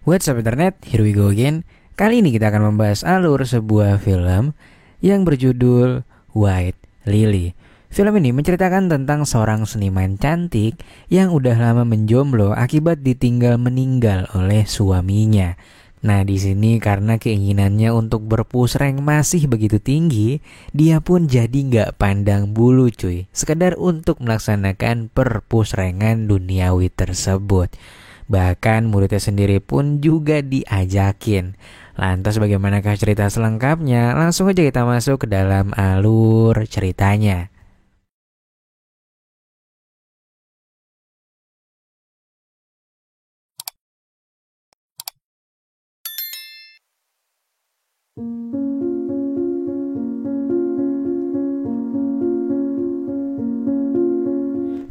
What's up internet, here we go again. Kali ini kita akan membahas alur sebuah film yang berjudul White Lily. Film ini menceritakan tentang seorang seniman cantik yang udah lama menjomblo akibat ditinggal meninggal oleh suaminya. Nah, di sini karena keinginannya untuk berpush rank masih begitu tinggi, dia pun jadi nggak pandang bulu cuy, sekedar untuk melaksanakan perpush rankan duniawi tersebut. Bahkan muridnya sendiri pun juga diajakin. Lantas bagaimanakah cerita selengkapnya? Langsung aja kita masuk ke dalam alur ceritanya.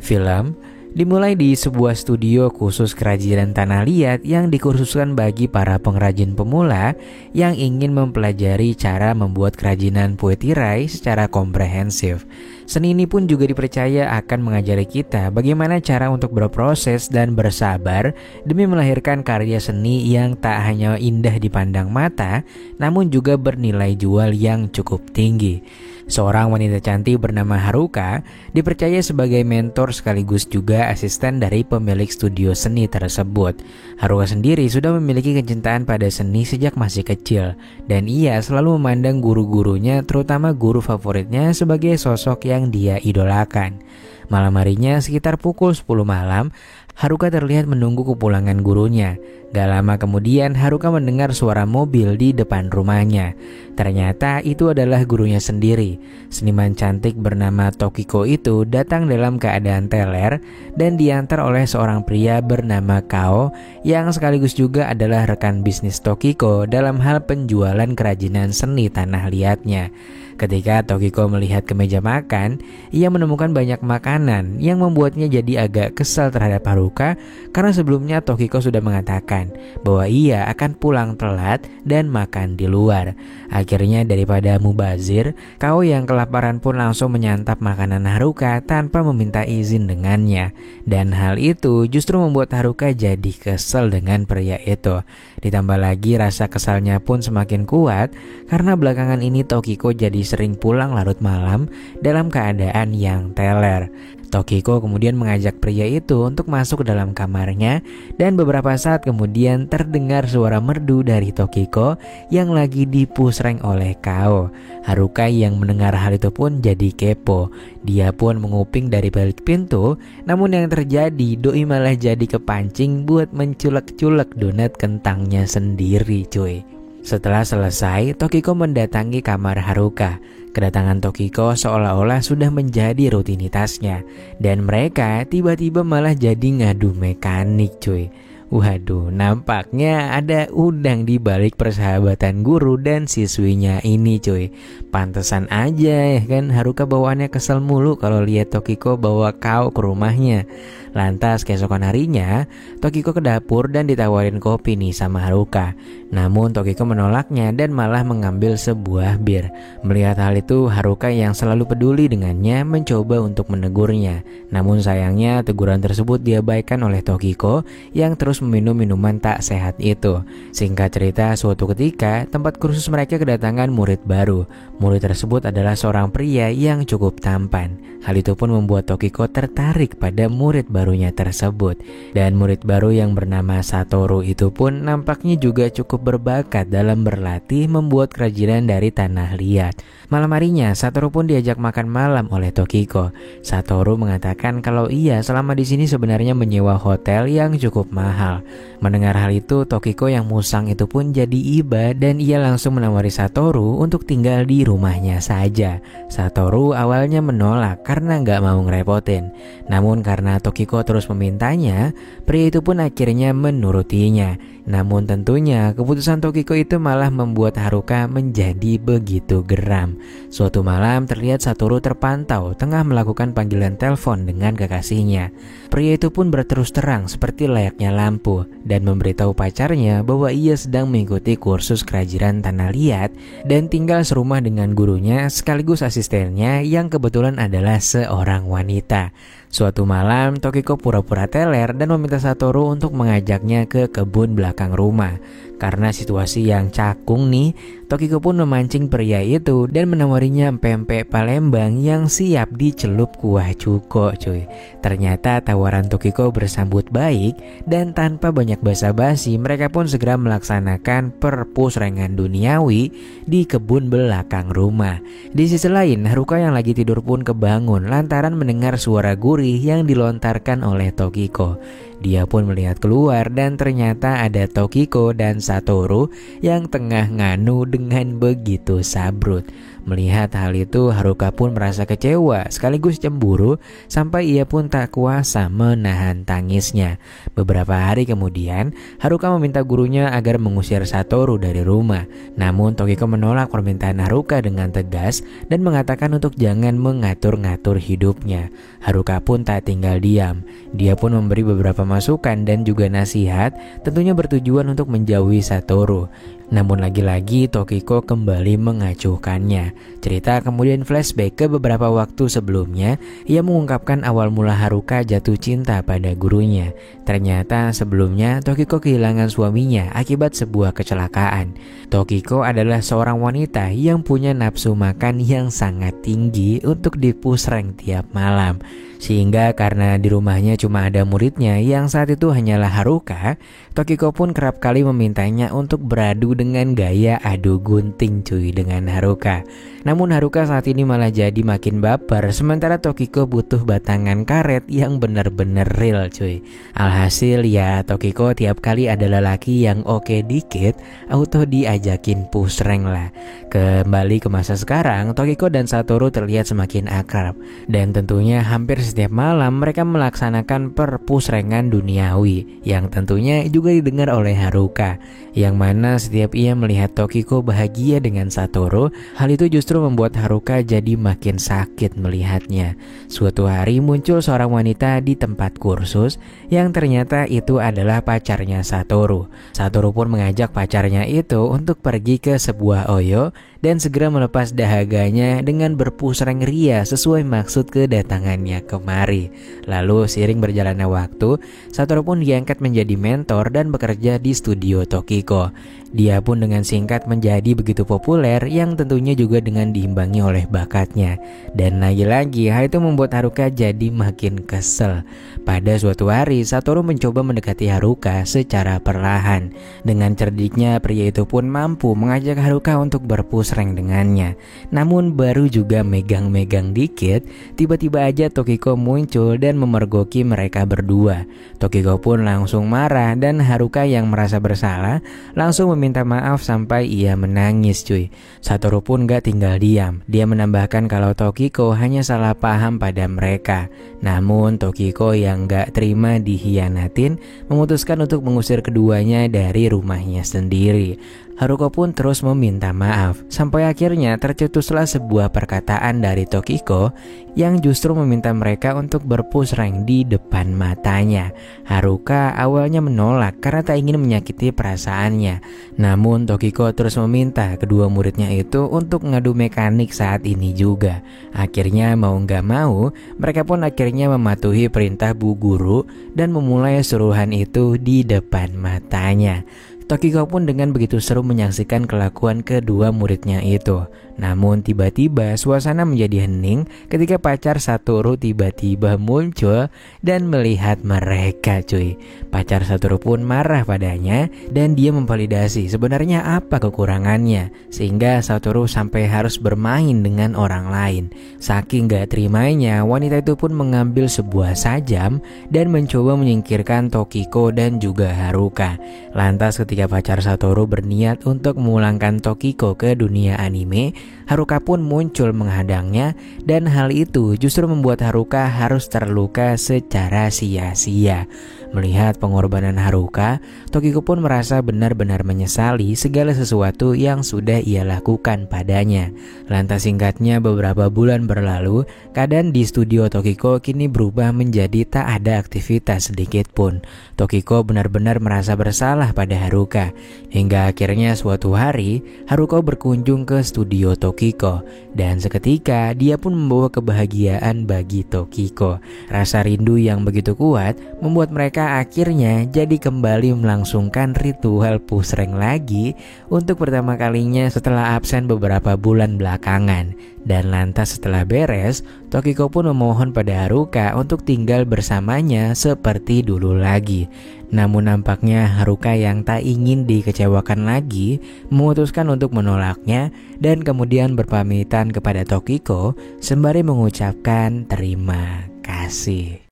Film dimulai di sebuah studio khusus kerajinan tanah liat yang dikhususkan bagi para pengrajin pemula yang ingin mempelajari cara membuat kerajinan kue tirai secara komprehensif. Seni ini pun juga dipercaya akan mengajari kita bagaimana cara untuk berproses dan bersabar demi melahirkan karya seni yang tak hanya indah dipandang mata, namun juga bernilai jual yang cukup tinggi. Seorang wanita cantik bernama Haruka dipercaya sebagai mentor sekaligus juga asisten dari pemilik studio seni tersebut. Haruka sendiri sudah memiliki kecintaan pada seni sejak masih kecil, dan ia selalu memandang guru-gurunya, terutama guru favoritnya, sebagai sosok yang dia idolakan. Malam harinya sekitar pukul 10 malam, Haruka terlihat menunggu kepulangan gurunya. Gak lama kemudian Haruka mendengar suara mobil di depan rumahnya. Ternyata itu adalah gurunya sendiri. Seniman cantik bernama Tokiko itu datang dalam keadaan teler dan diantar oleh seorang pria bernama Kao yang sekaligus juga adalah rekan bisnis Tokiko dalam hal penjualan kerajinan seni tanah liatnya. Ketika Tokiko melihat ke meja makan, ia menemukan banyak makanan yang membuatnya jadi agak kesal terhadap Haruka karena sebelumnya Tokiko sudah mengatakan bahwa ia akan pulang telat dan makan di luar. Akhirnya daripada mubazir, Kao yang kelaparan pun langsung menyantap makanan Haruka tanpa meminta izin dengannya. Dan hal itu justru membuat Haruka jadi kesal dengan pria itu. Ditambah lagi rasa kesalnya pun semakin kuat karena belakangan ini Tokiko jadi sering pulang larut malam dalam keadaan yang teler. Tokiko kemudian mengajak pria itu untuk masuk ke dalam kamarnya dan beberapa saat kemudian terdengar suara merdu dari Tokiko yang lagi di-push rank oleh Kao. Haruka yang mendengar hal itu pun jadi kepo. Dia pun menguping dari balik pintu, namun yang terjadi doi malah jadi kepancing buat menculek-culek donat kentangnya sendiri cuy. Setelah selesai, Tokiko mendatangi kamar Haruka. Kedatangan Tokiko seolah-olah sudah menjadi rutinitasnya, dan mereka tiba-tiba malah jadi ngadu mekanik cuy. Waduh, nampaknya ada udang di balik persahabatan guru dan siswinya ini cuy. Pantesan aja ya kan Haruka bawaannya kesel mulu kalau lihat Tokiko bawa Kao ke rumahnya. Lantas keesokan harinya, Tokiko ke dapur dan ditawarin kopi nih sama Haruka. Namun Tokiko menolaknya dan malah mengambil sebuah bir. Melihat hal itu, Haruka yang selalu peduli dengannya mencoba untuk menegurnya. Namun sayangnya teguran tersebut diabaikan oleh Tokiko yang terus meminum minuman tak sehat itu. Singkat cerita, suatu ketika tempat kursus mereka kedatangan murid baru. Murid tersebut adalah seorang pria yang cukup tampan. Hal itu pun membuat Tokiko tertarik pada murid barunya tersebut. Dan murid baru yang bernama Satoru itu pun nampaknya juga cukup berbakat dalam berlatih membuat kerajinan dari tanah liat. Malam harinya Satoru pun diajak makan malam oleh Tokiko. Satoru mengatakan kalau ia selama di sini sebenarnya menyewa hotel yang cukup mahal. Mendengar hal itu, Tokiko yang musang itu pun jadi iba dan ia langsung menawari Satoru untuk tinggal di rumahnya saja. Satoru awalnya menolak karena nggak mau ngerepotin. Namun karena Tokiko terus memintanya, pria itu pun akhirnya menurutinya. Namun tentunya keputusan Tokiko itu malah membuat Haruka menjadi begitu geram. Suatu malam terlihat Satoru terpantau tengah melakukan panggilan telepon dengan kekasihnya. Pria itu pun berterus terang seperti layaknya mampu dan memberitahu pacarnya bahwa ia sedang mengikuti kursus kerajinan tanah liat dan tinggal serumah dengan gurunya sekaligus asistennya yang kebetulan adalah seorang wanita. Suatu malam, Tokiko pura-pura teler dan meminta Satoru untuk mengajaknya ke kebun belakang rumah. Karena situasi yang cakung nih, Tokiko pun memancing pria itu dan menawarinya pempek Palembang yang siap dicelup kuah cuko cuy. Ternyata tawaran Tokiko bersambut baik dan tanpa banyak basa-basi mereka pun segera melaksanakan perpusrengan duniawi di kebun belakang rumah. Di sisi lain, Haruka yang lagi tidur pun kebangun lantaran mendengar suara gurih yang dilontarkan oleh Tokiko. Dia pun melihat keluar dan ternyata ada Tokiko dan Satoru yang tengah nganu dengan begitu sabrut. Melihat hal itu, Haruka pun merasa kecewa sekaligus cemburu sampai ia pun tak kuasa menahan tangisnya. Beberapa hari kemudian, Haruka meminta gurunya agar mengusir Satoru dari rumah. Namun Tokiko menolak permintaan Haruka dengan tegas dan mengatakan untuk jangan mengatur-ngatur hidupnya. Haruka pun tak tinggal diam. Dia pun memberi beberapa masukan dan juga nasihat, tentunya bertujuan untuk menjauhi Satoru. Namun lagi-lagi Tokiko kembali mengacuhkannya. Cerita kemudian flashback ke beberapa waktu sebelumnya. Ia mengungkapkan awal mula Haruka jatuh cinta pada gurunya. Ternyata sebelumnya Tokiko kehilangan suaminya akibat sebuah kecelakaan. Tokiko adalah seorang wanita yang punya nafsu makan yang sangat tinggi untuk dipusreng tiap malam. Sehingga karena di rumahnya cuma ada muridnya yang saat itu hanyalah Haruka, Tokiko pun kerap kali memintanya untuk beradu dengan gaya adu gunting cuy dengan Haruka. Namun Haruka saat ini malah jadi makin baper, sementara Tokiko butuh batangan karet yang bener-bener real cuy. Alhasil ya Tokiko tiap kali ada lelaki yang oke dikit, auto diajakin pusreng lah. Kembali ke masa sekarang, Tokiko dan Satoru terlihat semakin akrab. Dan tentunya hampir setiap malam mereka melaksanakan perpusrengan duniawi yang tentunya juga didengar oleh Haruka, yang mana setiap ia melihat Tokiko bahagia dengan Satoru, hal itu justru membuat Haruka jadi makin sakit melihatnya. Suatu hari muncul seorang wanita di tempat kursus yang ternyata itu adalah pacarnya Satoru. Satoru pun mengajak pacarnya itu untuk pergi ke sebuah oyo dan segera melepas dahaganya dengan berpusreng ria sesuai maksud kedatangannya kemari. Lalu seiring berjalannya waktu, Satoru pun diangkat menjadi mentor dan bekerja di studio Tokiko. Dia pun dengan singkat menjadi begitu populer yang tentunya juga dengan diimbangi oleh bakatnya. Dan lagi-lagi hal itu membuat Haruka jadi makin kesel. Pada suatu hari Satoru mencoba mendekati Haruka secara perlahan. Dengan cerdiknya pria itu pun mampu mengajak Haruka untuk berpusreng dengannya. Namun baru juga megang-megang dikit, tiba-tiba aja Tokiko muncul dan memergoki mereka berdua. Tokiko pun langsung marah dan Haruka yang merasa bersalah langsung meminta maaf sampai ia menangis cuy. Satoru pun gak tinggal diam. Dia menambahkan kalau Tokiko hanya salah paham pada mereka. Namun Tokiko yang gak terima dihianatin memutuskan untuk mengusir keduanya dari rumahnya sendiri. Haruka pun terus meminta maaf, sampai akhirnya tercetuslah sebuah perkataan dari Tokiko yang justru meminta mereka untuk berpusreng di depan matanya. Haruka awalnya menolak karena tak ingin menyakiti perasaannya. Namun Tokiko terus meminta kedua muridnya itu untuk ngadu mekanik saat ini juga. Akhirnya mau gak mau, mereka pun akhirnya mematuhi perintah bu guru dan memulai suruhan itu di depan matanya. Tokiko pun dengan begitu seru menyaksikan kelakuan kedua muridnya itu. Namun tiba-tiba suasana menjadi hening ketika pacar Satoru tiba-tiba muncul dan melihat mereka cuy. Pacar Satoru pun marah padanya dan dia memvalidasi sebenarnya apa kekurangannya, sehingga Satoru sampai harus bermain dengan orang lain. Saking gak terimanya, wanita itu pun mengambil sebuah sajam dan mencoba menyingkirkan Tokiko dan juga Haruka. Lantas ketika pacar Satoru berniat untuk memulangkan Tokiko ke dunia anime, Haruka pun muncul menghadangnya dan hal itu justru membuat Haruka harus terluka secara sia-sia. Melihat pengorbanan Haruka, Tokiko pun merasa benar-benar menyesali segala sesuatu yang sudah ia lakukan padanya. Lantas singkatnya beberapa bulan berlalu, keadaan di studio Tokiko kini berubah menjadi tak ada aktivitas sedikit pun. Tokiko benar-benar merasa bersalah pada Haruka. Hingga akhirnya suatu hari, Haruka berkunjung ke studio Tokiko. Dan seketika dia pun membawa kebahagiaan bagi Tokiko. Rasa rindu yang begitu kuat membuat mereka akhirnya jadi kembali melangsungkan ritual push rank lagi untuk pertama kalinya setelah absen beberapa bulan belakangan. Dan lantas setelah beres, Tokiko pun memohon pada Haruka untuk tinggal bersamanya seperti dulu lagi. Namun nampaknya Haruka yang tak ingin dikecewakan lagi memutuskan untuk menolaknya dan kemudian berpamitan kepada Tokiko sembari mengucapkan terima kasih.